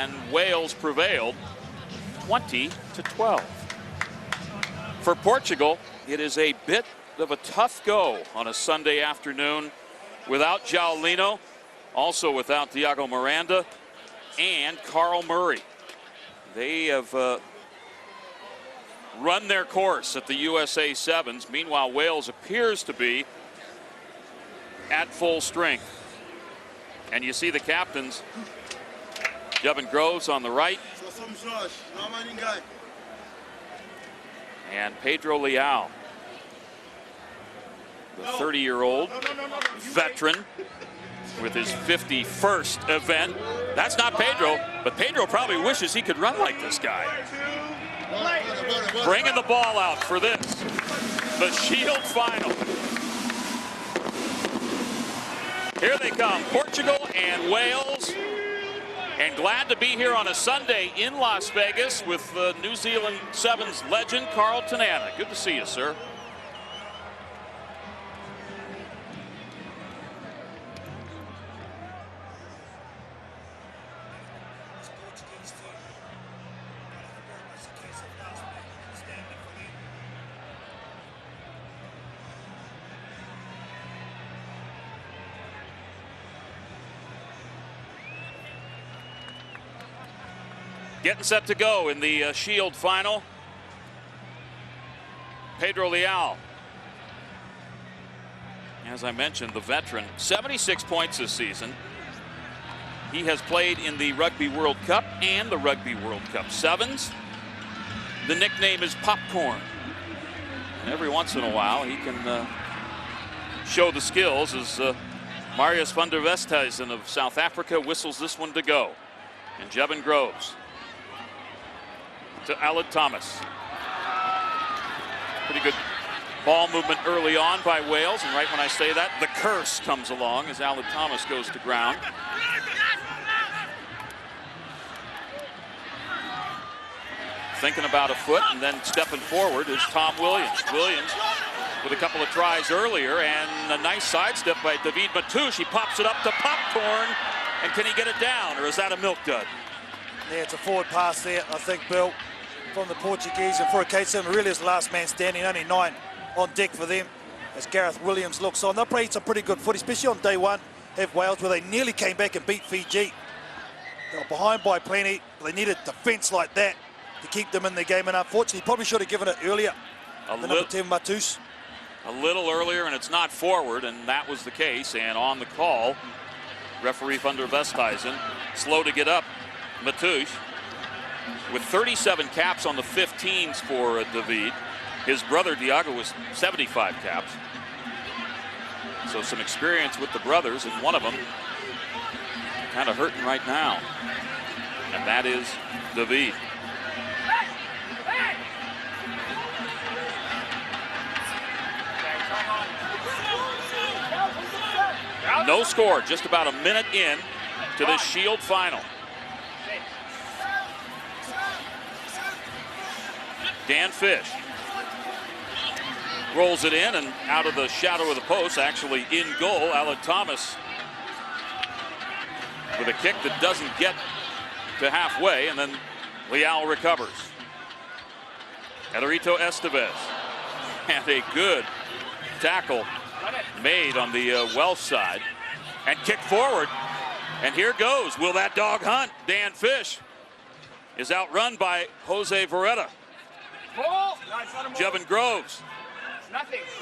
and Wales prevailed 20-12. For Portugal, it is a bit of a tough go on a Sunday afternoon without João Lino, also without Diogo Miranda and Carl Murray. They have run their course at the USA Sevens. Meanwhile, Wales appears to be at full strength. And you see the captains, Jevon Groves on the right, and Pedro Leal, the 30-year-old veteran with his 51st event. That's not Pedro, but Pedro probably wishes he could run like this guy. Bringing the ball out for this, the Shield final. Here they come, Portugal and Wales. And glad to be here on a Sunday in Las Vegas with New Zealand Sevens legend Carl Tanana. Good to see you, sir. Getting set to go in the Shield final. Pedro Leal, as I mentioned, the veteran, 76 points this season. He has played in the Rugby World Cup and the Rugby World Cup Sevens. The nickname is Popcorn. And every once in a while, he can show the skills as Marius van der Westhuizen of South Africa whistles this one to go. And Jevon Groves to Aled Thomas. Pretty good ball movement early on by Wales, and right when I say that, the curse comes along as Aled Thomas goes to ground. Thinking about a foot and then stepping forward is Tom Williams. Williams with a couple of tries earlier, and a nice sidestep by David Matouche. He pops it up to Popcorn, and can he get it down, or is that a milk dud? Yeah, it's a forward pass there, I think, Bill, from the Portuguese, and for a case of really is the last man standing, only 9 on deck for them as Gareth Williams looks on. They'll play some pretty good footy, especially on day one, have Wales, where they nearly came back and beat Fiji. They were behind by plenty, but they needed defence like that to keep them in the game, and unfortunately probably should have given it earlier. The number 10 Matouche. A little earlier, and it's not forward, and that was the case. And on the call, referee van der Westhuizen, slow to get up. Matouche with 37 caps on the 15s for David. His brother Diogo was 75 caps. So some experience with the brothers, and one of them kind of hurting right now. And that is David. No score, just about a minute in to this Shield final. Dan Fish rolls it in and out of the shadow of the post, actually in goal. Aled Thomas with a kick that doesn't get to halfway, and then Leal recovers. Elerito Estevez, and a good tackle made on the Welsh side, and kick forward, and here goes. Will that dog hunt? Dan Fish is outrun by Jose Varela. Jevon Groves,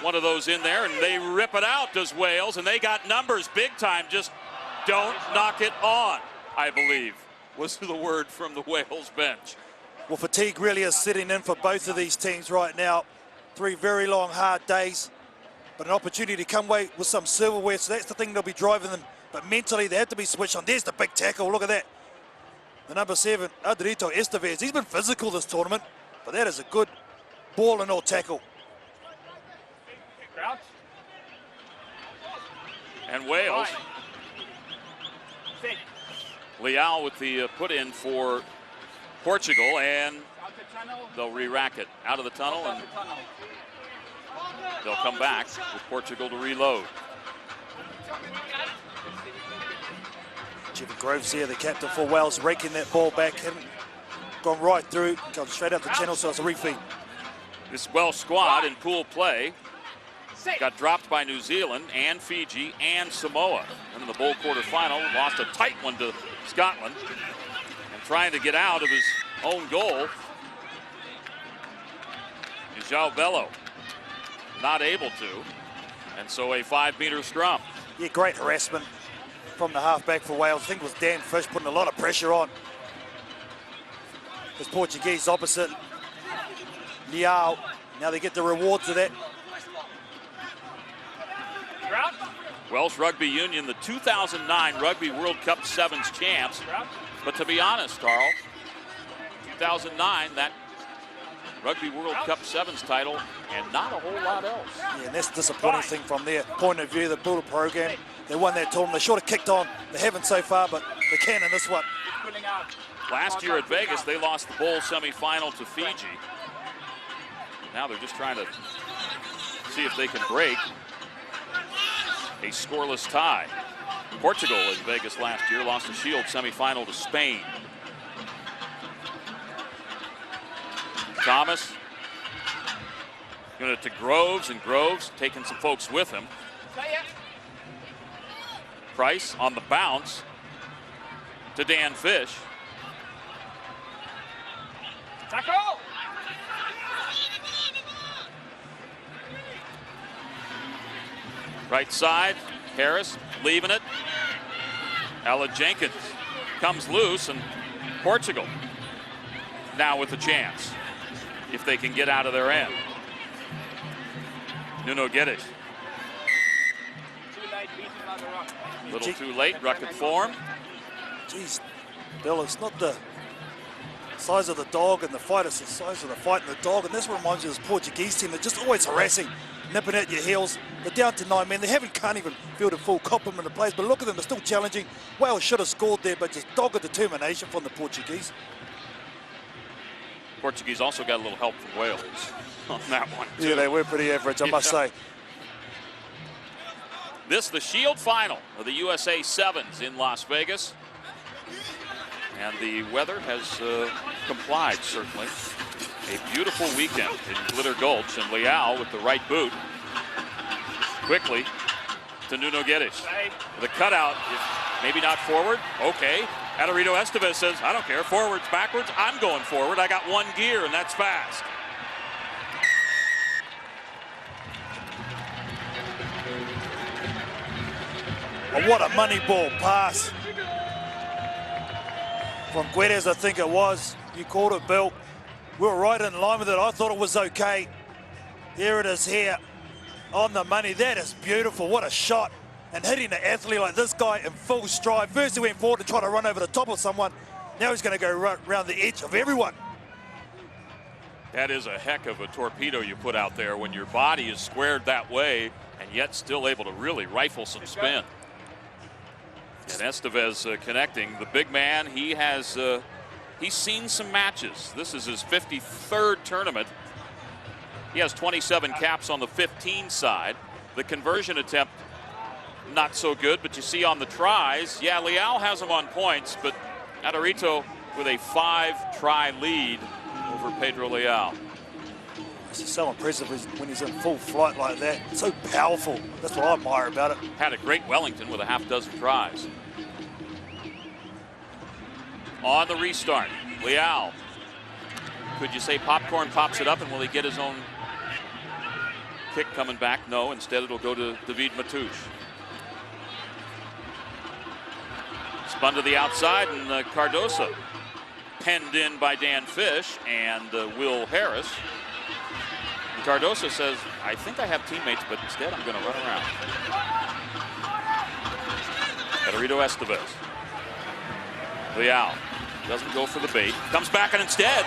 one of those in there, and they rip it out, does Wales, and they got numbers big time. Just don't knock it on, I believe, was the word from the Wales bench. Well, fatigue really is sitting in for both of these teams right now. 3 very long, hard days, but an opportunity to come away with some silverware, so that's the thing they'll be driving them. But mentally, they have to be switched on. There's the big tackle, look at that. The number 7, Elerito Estevez, he's been physical this tournament, but that is a good ball and all tackle. And Wales, Leal with the put in for Portugal, and they'll re-rack it out of the tunnel, and they'll come back with Portugal to reload. Jeffy Groves here, the captain for Wales, raking that ball back, hadn't gone right through, gone straight out the channel, so it's a refeed. This Welsh squad in pool play got dropped by New Zealand and Fiji and Samoa. And in the bowl quarterfinal, lost a tight one to Scotland. And trying to get out of his own goal is João Bello. Not able to. And so a 5-meter scrum. Yeah, great harassment from the halfback for Wales. I think it was Dan Fish putting a lot of pressure on his Portuguese opposite, Leao. Now they get the rewards of that. Welsh Rugby Union, the 2009 Rugby World Cup Sevens champs. But to be honest, Carl, 2009, that Rugby World Cup Sevens title, and not a whole lot else. Yeah, and that's the disappointing thing from their point of view. They built a program. They won that tournament. They should have kicked on. They haven't so far, but they can in this one. Last year at Vegas, they lost the bowl semifinal to Fiji. Now they're just trying to see if they can break a scoreless tie. Portugal in Vegas last year lost the Shield semifinal to Spain. Thomas going to Groves, and Groves taking some folks with him. Price on the bounce to Dan Fish. Tackle! Right side, Harris leaving it. Ella Jenkins comes loose, and Portugal now with a chance if they can get out of their end. Nuno Guedes. A little too late, ruck at form. Jeez, Bill, it's not the size of the dog and the fight, it's the size of the fight and the dog. And this reminds you of this Portuguese team. They're just always harassing, nipping at your heels. They're down to 9 men. They can't even field a full complement of players. But look at them, they're still challenging. Wales should have scored there, but just dogged determination from the Portuguese. Portuguese also got a little help from Wales on that one, too. Yeah, they were pretty average, I must say. This, the Shield final of the USA Sevens in Las Vegas. And the weather has complied, certainly. A beautiful weekend in Glitter Gulch, and Leao with the right boot. Quickly to Nuno Guedes. The cutout, maybe not forward, okay. Adorito Estevez says, I don't care, forwards, backwards, I'm going forward. I got one gear, and that's fast. Oh, what a money ball pass from Guedes, I think it was. You called it, Bill. We were right in line with it. I thought it was okay. Here it is here on the money. That is beautiful. What a shot. And hitting an athlete like this guy in full stride. First he went forward to try to run over the top of someone. Now he's going to go around the edge of everyone. That is a heck of a torpedo you put out there when your body is squared that way and yet still able to really rifle some spin. And Estevez connecting. The big man, he's seen some matches. This is his 53rd tournament. He has 27 caps on the 15 side. The conversion attempt, not so good, but you see on the tries, yeah, Leao has him on points, but Adorito with a 5-try lead over Pedro Leao. This is so impressive when he's in full flight like that. So powerful. That's what I admire about it. Had a great Wellington with a half-dozen tries. On the restart, Leao. Could you say Popcorn pops it up, and will he get his own kick coming back? No, instead it'll go to David Matouche. Spun to the outside, and Cardoso penned in by Dan Fish and Will Harris. And Cardoso says, I think I have teammates, but instead I'm going to run around. Adorito Estevez. Leao doesn't go for the bait. Comes back and instead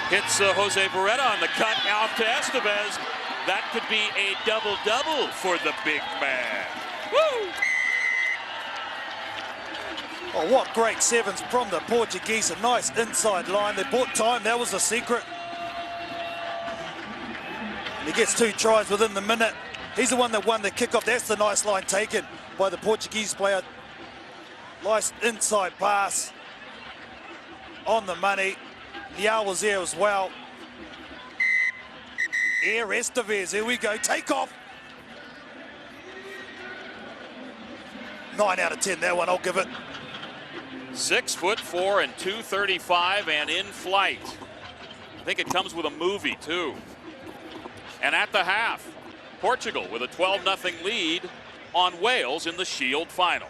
hits Jose Barreta on the cut out to Estevez. That could be a double-double for the big man. Woo! Oh, what great sevens from the Portuguese. A nice inside line. They bought time. That was the secret. And he gets 2 tries within the minute. He's the one that won the kickoff. That's the nice line taken by the Portuguese player. Nice inside pass. On the money. Liao was there as well. Air Estevez, here we go, take off. 9 out of 10, that one, I'll give it. 6'4" and 235 and in flight. I think it comes with a movie too. And at the half, Portugal with a 12-0 lead on Wales in the Shield final.